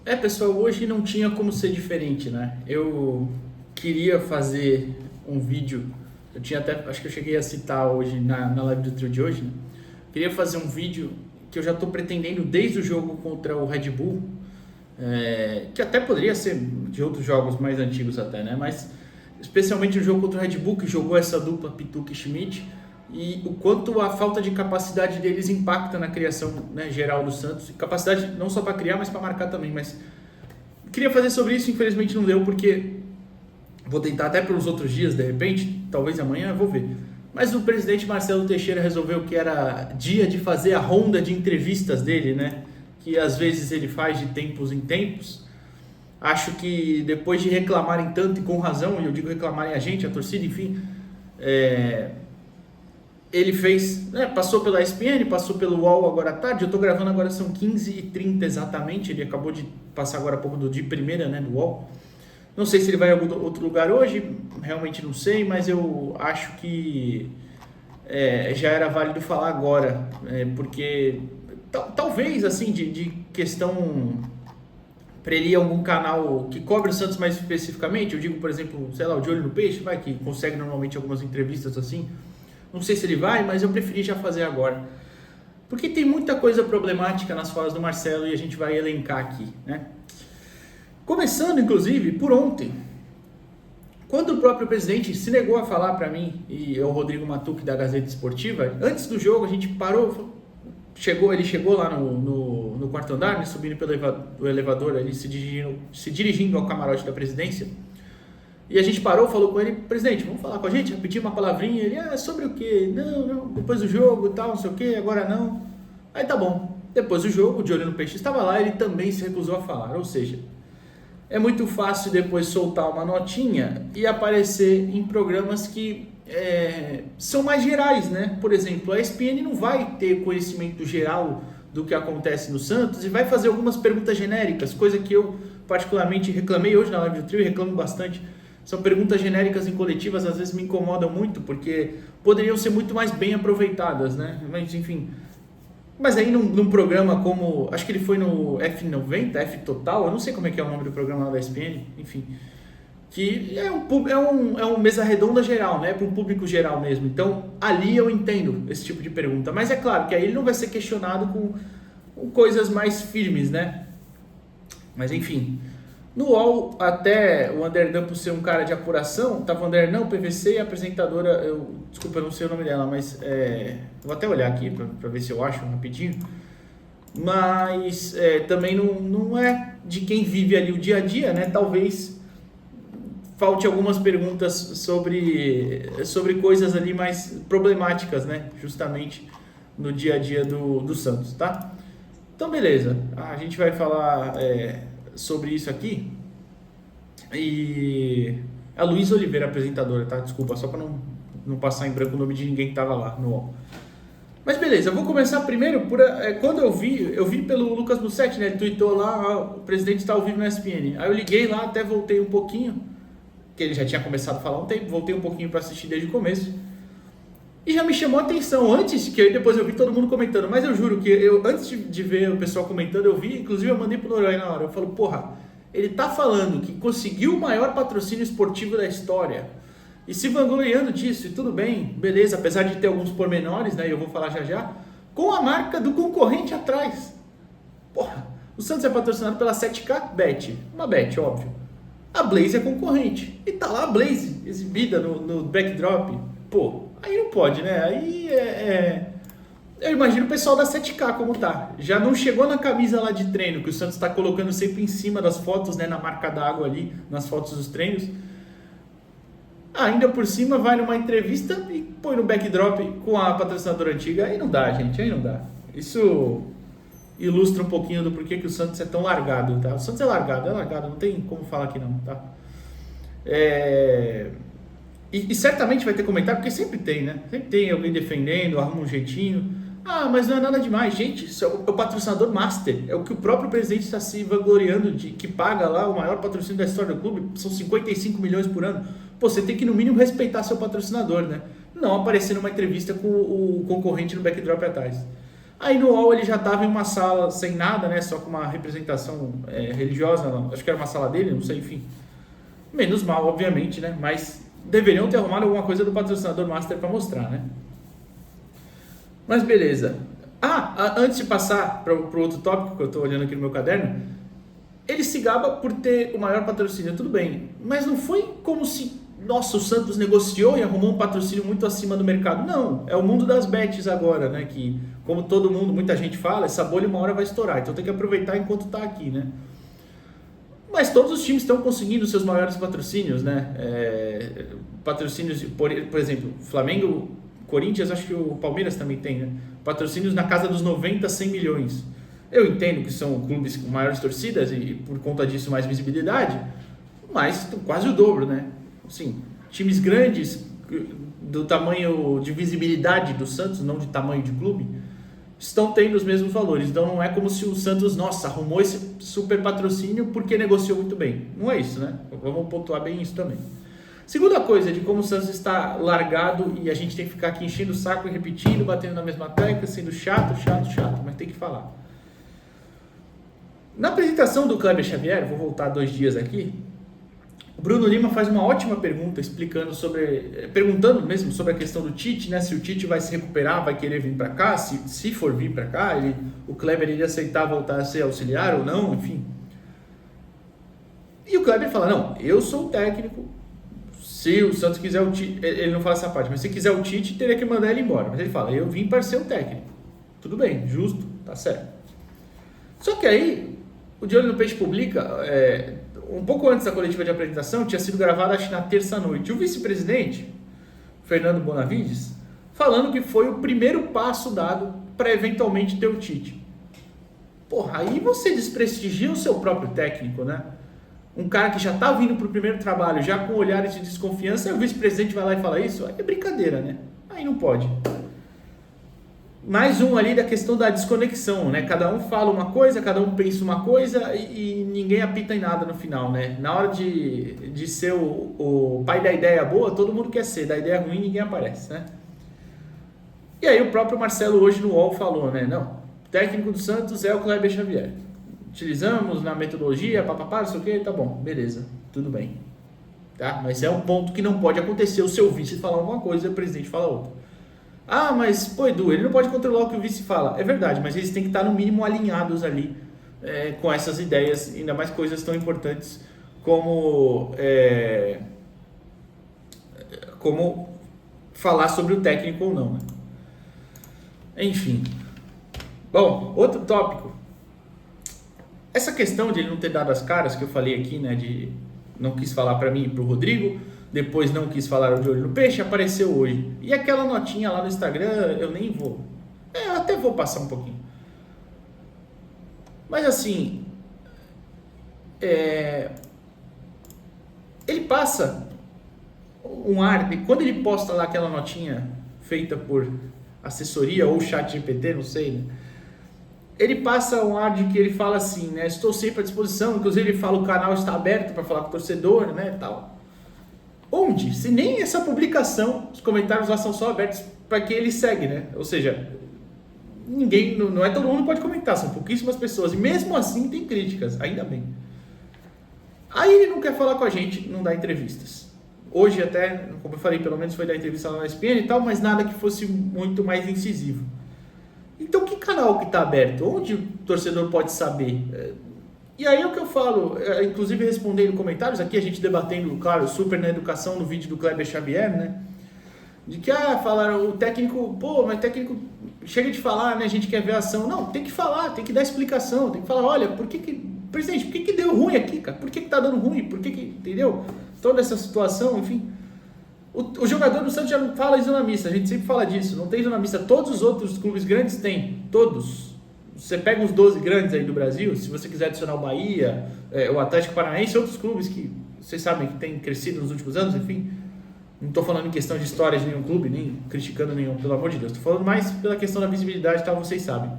Pessoal, hoje não tinha como ser diferente, né? Eu queria fazer um vídeo, eu tinha até, acho que eu cheguei a citar hoje na live do trio de hoje, né? Queria fazer um vídeo que eu já estou pretendendo desde o jogo contra o Red Bull, que até poderia ser de outros jogos mais antigos até, né? Mas especialmente o jogo contra o Red Bull, que jogou essa dupla Pituca e Schmidt, e o quanto a falta de capacidade deles impacta na criação, né, geral do Santos. Capacidade não só para criar, mas para marcar também. Mas queria fazer sobre isso, infelizmente não deu, porque vou tentar até pelos outros dias, de repente, talvez amanhã eu vou ver. Mas o presidente Marcelo Teixeira resolveu que era dia de fazer a ronda de entrevistas dele, né? Que às vezes ele faz de tempos em tempos. Acho que depois de reclamarem tanto e com razão, e eu digo reclamarem a gente, a torcida, enfim, ele fez, né, passou pela ESPN, passou pelo UOL agora à tarde, eu tô gravando agora, são 15h30 exatamente, ele acabou de passar agora há pouco de primeira, né, do UOL. Não sei se ele vai em algum outro lugar hoje, realmente não sei, mas eu acho que já era válido falar agora, porque talvez, assim, de questão para ele ir a algum canal que cobre o Santos mais especificamente, eu digo, por exemplo, sei lá, o De Olho no Peixe, vai, que consegue normalmente algumas entrevistas assim. Não sei se ele vai, mas eu preferi já fazer agora. Porque tem muita coisa problemática nas falas do Marcelo e a gente vai elencar aqui, né? Começando, inclusive, por ontem. Quando o próprio presidente se negou a falar para mim e o Rodrigo Matucci da Gazeta Esportiva, antes do jogo a gente parou, ele chegou lá no quarto andar, né, subindo pelo elevador, ali, se dirigindo ao camarote da presidência. E a gente parou, falou com ele, presidente, vamos falar com a gente, pedir uma palavrinha. Ele, sobre o quê? Não, depois do jogo e tal, não sei o quê, agora não. Aí tá bom. Depois do jogo, o De Olho no Peixe estava lá, ele também se recusou a falar. Ou seja, é muito fácil depois soltar uma notinha e aparecer em programas que são mais gerais, né? Por exemplo, a ESPN não vai ter conhecimento geral do que acontece no Santos e vai fazer algumas perguntas genéricas, coisa que eu particularmente reclamei hoje na live do trio e reclamo bastante. São perguntas genéricas em coletivas, às vezes me incomodam muito, porque poderiam ser muito mais bem aproveitadas, né? Mas enfim. Mas aí num programa como, acho que ele foi no F90, F Total, eu não sei como é que é o nome do programa lá da ESPN, enfim. Que é um mesa redonda geral, né? Para um público geral mesmo. Então, ali eu entendo esse tipo de pergunta. Mas é claro que aí ele não vai ser questionado com coisas mais firmes, né? Mas enfim. No UOL, até o Andernão, por ser um cara de apuração, tava o Andernão, PVC e a apresentadora, desculpa, eu não sei o nome dela, mas vou até olhar aqui para ver se eu acho rapidinho. Mas também não é de quem vive ali o dia a dia, né? Talvez falte algumas perguntas sobre coisas ali mais problemáticas, né? Justamente no dia a dia do Santos, tá? Então, beleza. A gente vai falar sobre isso aqui. E a Luísa Oliveira, apresentadora, tá? Desculpa, só para não passar em branco o nome de ninguém que tava lá no UOL. Mas beleza, eu vou começar primeiro por... quando eu vi pelo Lucas Mussetti, né? Ele tweetou lá, o presidente está ao vivo na ESPN. Aí eu liguei lá, até voltei um pouquinho, que ele já tinha começado a falar um tempo, voltei um pouquinho para assistir desde o começo. E já me chamou a atenção, antes, que aí depois eu vi todo mundo comentando, mas eu juro que antes de ver o pessoal comentando, eu vi, inclusive eu mandei pro Noronha na hora, eu falo, porra, ele tá falando que conseguiu o maior patrocínio esportivo da história, e se vangloriando disso, e tudo bem, beleza, apesar de ter alguns pormenores, né, e eu vou falar já já, com a marca do concorrente atrás. Porra, o Santos é patrocinado pela 7K Bet, uma bet, óbvio. A Blaze é concorrente, e tá lá a Blaze, exibida no backdrop, pô. Aí não pode, né? Aí eu imagino o pessoal da 7K como tá. Já não chegou na camisa lá de treino, que o Santos tá colocando sempre em cima das fotos, né? Na marca d'água ali, nas fotos dos treinos. Ainda por cima vai numa entrevista e põe no backdrop com a patrocinadora antiga. Aí não dá, gente, aí não dá. Isso ilustra um pouquinho do porquê que o Santos é tão largado, tá? O Santos é largado, não tem como falar aqui não, tá? E certamente vai ter comentário, porque sempre tem, né? Sempre tem alguém defendendo, arruma um jeitinho. Ah, mas não é nada demais. Gente, isso é o patrocinador master. É o que o próprio presidente está se vangloriando de, que paga lá o maior patrocínio da história do clube. São 55 milhões por ano. Pô, você tem que no mínimo respeitar seu patrocinador, né? Não aparecer numa entrevista com o concorrente no backdrop atrás. Aí no UOL ele já estava em uma sala sem nada, né? Só com uma representação religiosa, acho que era uma sala dele, não sei, enfim. Menos mal, obviamente, né? Mas deveriam ter arrumado alguma coisa do patrocinador master para mostrar, né? Mas beleza. Antes de passar para o outro tópico que eu estou olhando aqui no meu caderno, ele se gaba por ter o maior patrocínio, tudo bem. Mas não foi como se, nossa, o Santos negociou e arrumou um patrocínio muito acima do mercado. Não, é o mundo das bets agora, né? Que, como todo mundo, muita gente fala, essa bolha uma hora vai estourar. Então tem que aproveitar enquanto está aqui, né? Mas todos os times estão conseguindo seus maiores patrocínios, né? Patrocínios, por exemplo, Flamengo, Corinthians, acho que o Palmeiras também tem, né? Patrocínios na casa dos 90, 100 milhões. Eu entendo que são clubes com maiores torcidas e por conta disso mais visibilidade, mas quase o dobro, né? Assim, times grandes do tamanho de visibilidade do Santos, não de tamanho de clube, estão tendo os mesmos valores. Então não é como se o Santos, nossa, arrumou esse super patrocínio porque negociou muito bem. Não é isso, né? Vamos pontuar bem isso também. Segunda coisa, de como o Santos está largado e a gente tem que ficar aqui enchendo o saco e repetindo, batendo na mesma tecla, sendo chato, mas tem que falar. Na apresentação do Kleber Xavier, vou voltar 2 dias aqui, o Bruno Lima faz uma ótima pergunta perguntando mesmo sobre a questão do Tite, né? Se o Tite vai se recuperar, vai querer vir para cá, se for vir para cá, o Kleber iria aceitar voltar a ser auxiliar ou não, enfim. E o Kleber fala, não, eu sou o técnico, se o Santos quiser o Tite, ele não fala essa parte, mas se quiser o Tite, teria que mandar ele embora. Mas ele fala, eu vim para ser o técnico. Tudo bem, justo, tá certo. Só que aí, o De Olho no Peixe publica, um pouco antes da coletiva de apresentação, tinha sido gravada acho que na terça-noite, o vice-presidente, Fernando Bonavides, falando que foi o primeiro passo dado para eventualmente ter o Tite. Porra, aí você desprestigia o seu próprio técnico, né? Um cara que já tá vindo pro primeiro trabalho, já com olhares de desconfiança, e o vice-presidente vai lá e fala isso, aí é brincadeira, né? Aí não pode. Mais um ali da questão da desconexão, né? Cada um fala uma coisa, cada um pensa uma coisa e ninguém apita em nada no final, né? Na hora de ser o pai da ideia boa, todo mundo quer ser, da ideia ruim ninguém aparece, né? E aí o próprio Marcelo hoje no UOL falou, né? Não, o técnico do Santos é o Kleber Xavier. Utilizamos na metodologia, papapá, não sei o que, tá bom, beleza, tudo bem. Tá? Mas é um ponto que não pode acontecer o seu vice falar uma coisa e o presidente fala outra. Ah, mas, pô, Edu, ele não pode controlar o que o vice fala. É verdade, mas eles têm que estar no mínimo alinhados ali com essas ideias, ainda mais coisas tão importantes como falar sobre o técnico ou não. Né? Enfim. Bom, outro tópico. Essa questão de ele não ter dado as caras que eu falei aqui, né, de não quis falar para mim e pro Rodrigo, depois não quis falar De Olho no Peixe, apareceu hoje. E aquela notinha lá no Instagram, eu nem vou. Eu até vou passar um pouquinho. Mas assim, ele passa um ar, quando ele posta lá aquela notinha feita por assessoria ou chat GPT, não sei, né? Ele passa um ar de que ele fala assim, né? Estou sempre à disposição, inclusive ele fala o canal está aberto para falar com o torcedor, né, tal. Onde? Se nem essa publicação, os comentários lá são só abertos para quem ele segue, né? Ou seja, ninguém, não é todo mundo que pode comentar, são pouquíssimas pessoas. E mesmo assim tem críticas, ainda bem. Aí ele não quer falar com a gente, não dá entrevistas. Hoje até, como eu falei, pelo menos foi dar entrevista lá na ESPN e tal, mas nada que fosse muito mais incisivo. Então que canal que está aberto? Onde o torcedor pode saber? E aí é o que eu falo, inclusive respondendo comentários, aqui a gente debatendo, claro, super na educação no vídeo do Kleber Xavier, né? De que, falaram, o técnico, mas o técnico chega de falar, né? A gente quer ver a ação. Não, tem que falar, tem que dar explicação, tem que falar, olha, presidente, por que deu ruim aqui, cara? Por que tá dando ruim? Por que, entendeu? Toda essa situação, enfim. O jogador do Santos já não fala em zona mista, a gente sempre fala disso, não tem zona mista. Todos os outros clubes grandes têm, todos. Você pega os 12 grandes aí do Brasil, se você quiser adicionar o Bahia, o Atlético Paranaense, outros clubes que vocês sabem que têm crescido nos últimos anos, enfim. Não estou falando em questão de história de nenhum clube, nem criticando nenhum, pelo amor de Deus. Estou falando mais pela questão da visibilidade e tal, vocês sabem.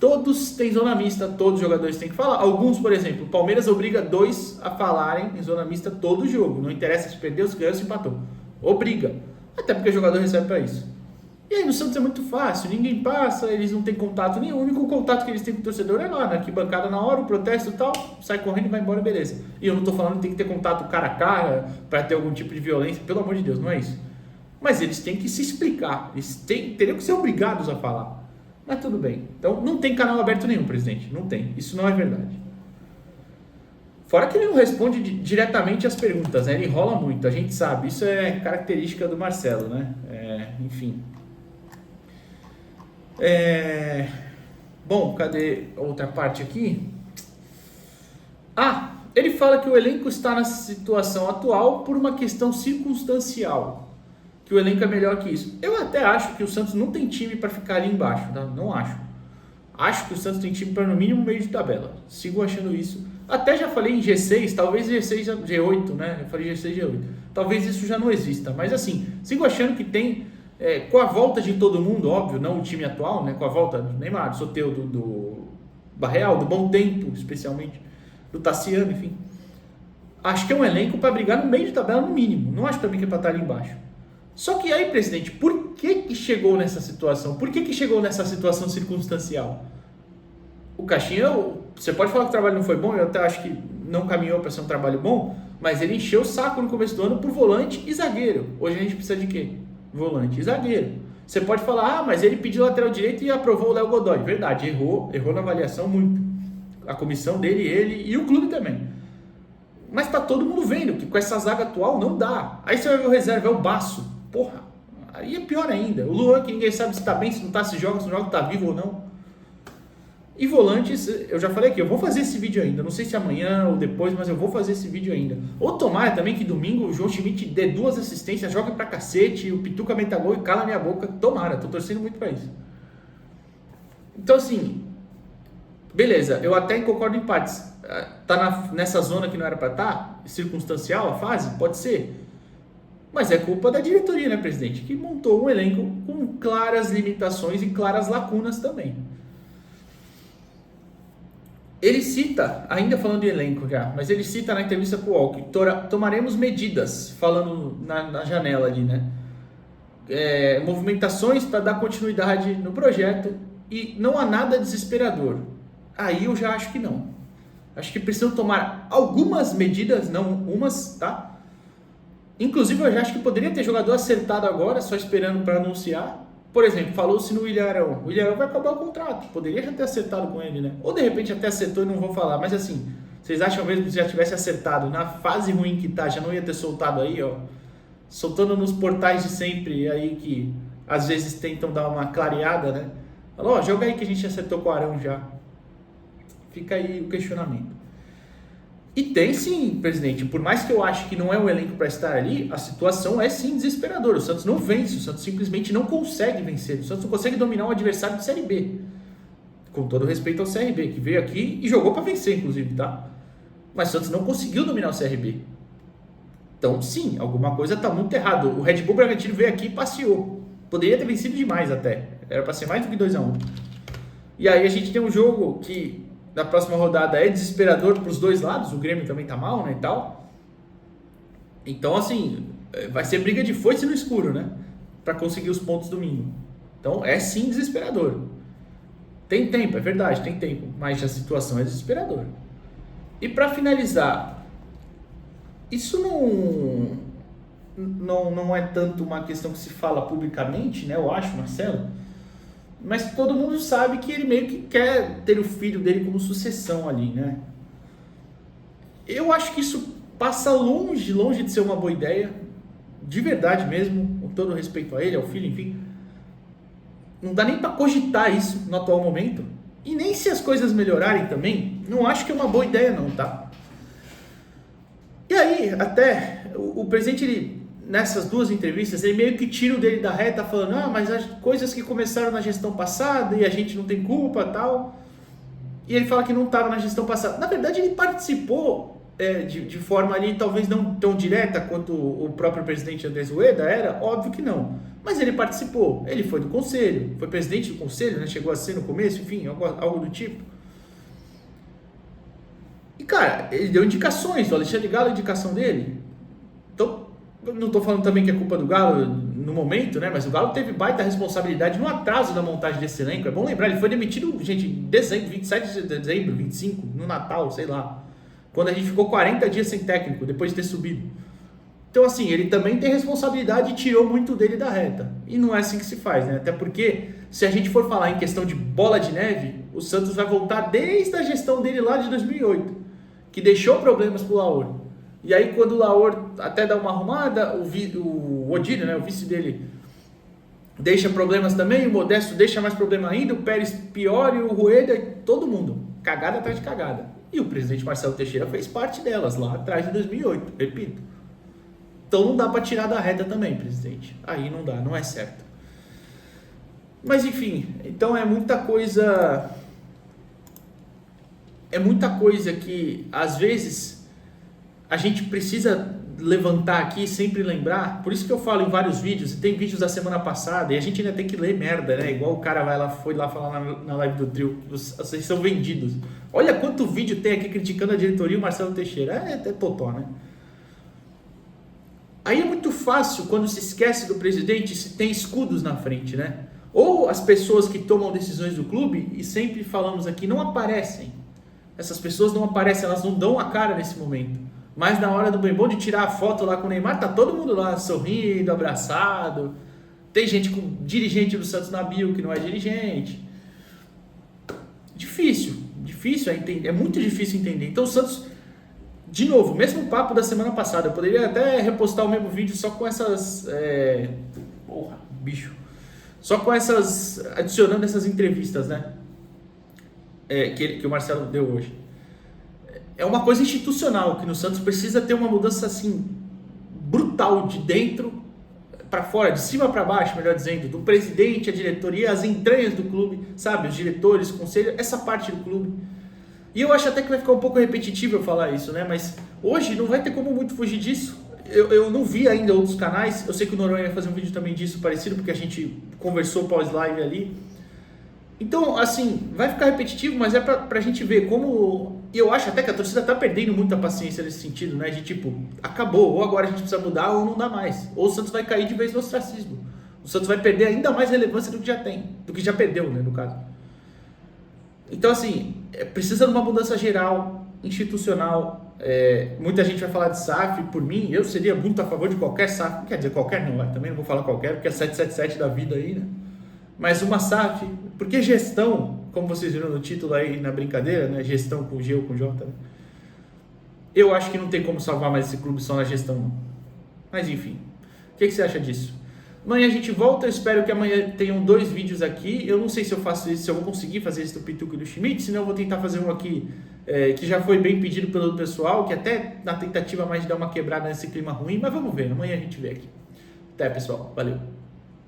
Todos têm zona mista, todos os jogadores têm que falar. Alguns, por exemplo, o Palmeiras obriga 2 a falarem em zona mista todo o jogo. Não interessa se perdeu, se ganhou, se empatou. Obriga. Até porque o jogador recebe para isso. E aí no Santos é muito fácil, ninguém passa, eles não têm contato nenhum, o único contato que eles têm com o torcedor é lá, na arquibancada na hora, o protesto e tal, sai correndo e vai embora, beleza. E eu não tô falando que tem que ter contato cara a cara para ter algum tipo de violência, pelo amor de Deus, não é isso. Mas eles têm que se explicar, eles teriam que ser obrigados a falar. Mas tudo bem. Então não tem canal aberto nenhum, presidente, não tem, isso não é verdade. Fora que ele não responde diretamente as perguntas, né? Ele enrola muito, a gente sabe, isso é característica do Marcelo, né? Enfim... Bom, cadê a outra parte aqui? Ele fala que o elenco está na situação atual por uma questão circunstancial, que o elenco é melhor que isso. Eu até acho que o Santos não tem time para ficar ali embaixo, tá? Não acho. Acho que o Santos tem time para no mínimo meio de tabela. Sigo achando isso. Até já falei em G6, talvez G6, G8, né? Eu falei G6, G8. Talvez isso já não exista, mas assim, sigo achando que tem... com a volta de todo mundo, óbvio, não o time atual, né? Com a volta do Neymar, do Soteldo, do Barreal, do Bom Tempo, especialmente, do Tassiano, enfim. Acho que é um elenco para brigar no meio de tabela no mínimo. Não acho também que é para estar ali embaixo. Só que aí, presidente, por que chegou nessa situação? Por que chegou nessa situação circunstancial? O Caixinha, você pode falar que o trabalho não foi bom, eu até acho que não caminhou para ser um trabalho bom, mas ele encheu o saco no começo do ano por volante e zagueiro. Hoje a gente precisa de quê? Volante e zagueiro. Você pode falar, mas ele pediu lateral direito e aprovou o Léo Godoy. Verdade, errou na avaliação muito. A comissão dele, ele e o clube também. Mas tá todo mundo vendo que com essa zaga atual não dá. Aí você vai ver o reserva, é o Baço. Porra, aí é pior ainda. O Luan, que ninguém sabe se tá bem, se não tá, se joga, tá vivo ou não. E volantes, eu já falei aqui, eu vou fazer esse vídeo ainda. Não sei se amanhã ou depois, mas eu vou fazer esse vídeo ainda. Ou tomara também que domingo o João Schmidt dê 2 assistências, joga pra cacete, o Pituca meta gol e cala minha boca. Tomara, tô torcendo muito pra isso. Então assim, beleza, eu até concordo em partes. Tá nessa zona que não era pra estar, circunstancial a fase, pode ser. Mas é culpa da diretoria, né, presidente? Que montou um elenco com claras limitações e claras lacunas também. Ele cita, ainda falando de elenco já, mas ele cita na entrevista com o Walker, tomaremos medidas, falando na janela ali, né? Movimentações para dar continuidade no projeto e não há nada desesperador. Aí eu já acho que não. Acho que precisam tomar algumas medidas, não umas, tá? Inclusive eu já acho que poderia ter jogador acertado agora, só esperando para anunciar. Por exemplo, falou-se no William Arão. O William Arão vai acabar o contrato. Poderia já ter acertado com ele, né? Ou de repente até acertou e não vou falar. Mas assim, vocês acham mesmo que se já tivesse acertado na fase ruim que tá, já não ia ter soltado aí, ó? Soltando nos portais de sempre aí que às vezes tentam dar uma clareada, né? Falou, ó, joga aí que a gente acertou com o Arão já. Fica aí o questionamento. E tem sim, presidente, por mais que eu ache que não é um elenco para estar ali, a situação é sim desesperadora. O Santos não vence, o Santos simplesmente não consegue vencer. O Santos não consegue dominar um adversário de Série B. Com todo respeito ao CRB, que veio aqui e jogou para vencer, inclusive, tá? Mas o Santos não conseguiu dominar o CRB. Então, sim, alguma coisa está muito errada. O Red Bull Bragantino veio aqui e passeou. Poderia ter vencido demais até. Era para ser mais do que 2-1. E aí a gente tem um jogo que na próxima rodada é desesperador para os dois lados, o Grêmio também tá mal, né, e tal. Então, assim, vai ser briga de foice no escuro, né, para conseguir os pontos domingo. Então, é sim desesperador. Tem tempo, é verdade, tem tempo, mas a situação é desesperadora. E para finalizar, isso não é tanto uma questão que se fala publicamente, né, eu acho, Marcelo, mas todo mundo sabe que ele meio que quer ter o filho dele como sucessão ali, né? Eu acho que isso passa longe de ser uma boa ideia, de verdade mesmo, com todo respeito a ele, ao filho, enfim. Não dá nem para cogitar isso no atual momento. E nem se as coisas melhorarem também, não acho que é uma boa ideia não, tá? E aí, até, o presidente, ele... Nessas 2 entrevistas, ele meio que tira o dele da reta, falando, mas as coisas que começaram na gestão passada e a gente não tem culpa e tal. E ele fala que não estava na gestão passada. Na verdade, ele participou de forma ali, talvez não tão direta quanto o próprio presidente Andrés Rueda era, óbvio que não. Mas ele participou, ele foi do conselho, foi presidente do conselho, né? Chegou a ser no começo, enfim, algo do tipo. E cara, ele deu indicações, o Alexandre Galo, a indicação dele. Então, não estou falando também que é culpa do Galo, no momento, né? Mas o Galo teve baita responsabilidade no atraso da montagem desse elenco. É bom lembrar, ele foi demitido, gente, em dezembro, 27 de dezembro, 25, no Natal, sei lá. Quando a gente ficou 40 dias sem técnico, depois de ter subido. Então, assim, ele também tem responsabilidade e tirou muito dele da reta. E não é assim que se faz, né? Até porque, se a gente for falar em questão de bola de neve, o Santos vai voltar desde a gestão dele lá de 2008, que deixou problemas pro Laor. E aí, quando o Laor até dá uma arrumada, o Odílio, né, o vice dele, deixa problemas também, o Modesto deixa mais problema ainda, o Pérez pior e o Rueda, todo mundo. Cagada atrás de cagada. E o presidente Marcelo Teixeira fez parte delas lá atrás de 2008, repito. Então não dá para tirar da reta também, presidente. Aí não dá, não é certo. Mas enfim, então é muita coisa que às vezes a gente precisa levantar aqui e sempre lembrar. Por isso que eu falo em vários vídeos, e tem vídeos da semana passada, e a gente ainda tem que ler merda, né? Igual o cara foi lá falar na live do trio, vocês são vendidos. Olha quanto vídeo tem aqui criticando a diretoria e o Marcelo Teixeira. É totó, né? Aí é muito fácil, quando se esquece do presidente, se tem escudos na frente, né? Ou as pessoas que tomam decisões do clube, e sempre falamos aqui, não aparecem. Essas pessoas não aparecem, elas não dão a cara nesse momento. Mas na hora do bem bom de tirar a foto lá com o Neymar, tá todo mundo lá sorrindo, abraçado. Tem gente com dirigente do Santos na bio que não é dirigente. Difícil a entender, é muito difícil entender. Então o Santos, de novo, mesmo papo da semana passada, eu poderia até repostar o mesmo vídeo só com essas... Porra, bicho. Só com essas... adicionando essas entrevistas, né? Que o Marcelo deu hoje. É uma coisa institucional que no Santos precisa ter uma mudança assim brutal de dentro para fora, de cima para baixo, melhor dizendo, do presidente, a diretoria, as entranhas do clube, sabe, os diretores, conselho, essa parte do clube. E eu acho até que vai ficar um pouco repetitivo eu falar isso, né? Mas hoje não vai ter como muito fugir disso. Eu não vi ainda outros canais. Eu sei que o Noronha ia fazer um vídeo também disso parecido, porque a gente conversou pós-live ali. Então, assim, vai ficar repetitivo, mas é pra gente ver como... E eu acho até que a torcida tá perdendo muita paciência nesse sentido, né? De tipo, acabou, ou agora a gente precisa mudar ou não dá mais. Ou o Santos vai cair de vez no ostracismo. O Santos vai perder ainda mais relevância do que já tem, do que já perdeu, né, no caso. Então, assim, precisa de uma mudança geral, institucional. Muita gente vai falar de SAF. Por mim, eu seria muito a favor de qualquer SAF. Não quer dizer qualquer não, também não vou falar qualquer, porque é 777 da vida aí, né? Mas uma SAF, porque gestão, como vocês viram no título aí na brincadeira, né? Gestão com G ou com J, né? Eu acho que não tem como salvar mais esse clube só na gestão, não. Mas enfim, o que você acha disso? Amanhã a gente volta, eu espero que amanhã tenham 2 vídeos aqui. Eu não sei se eu faço isso, se eu vou conseguir fazer esse do Pituca e do Schmidt, senão eu vou tentar fazer um aqui que já foi bem pedido pelo pessoal, que até na tentativa mais de dar uma quebrada nesse clima ruim, mas vamos ver, amanhã a gente vê aqui. Até, pessoal, valeu.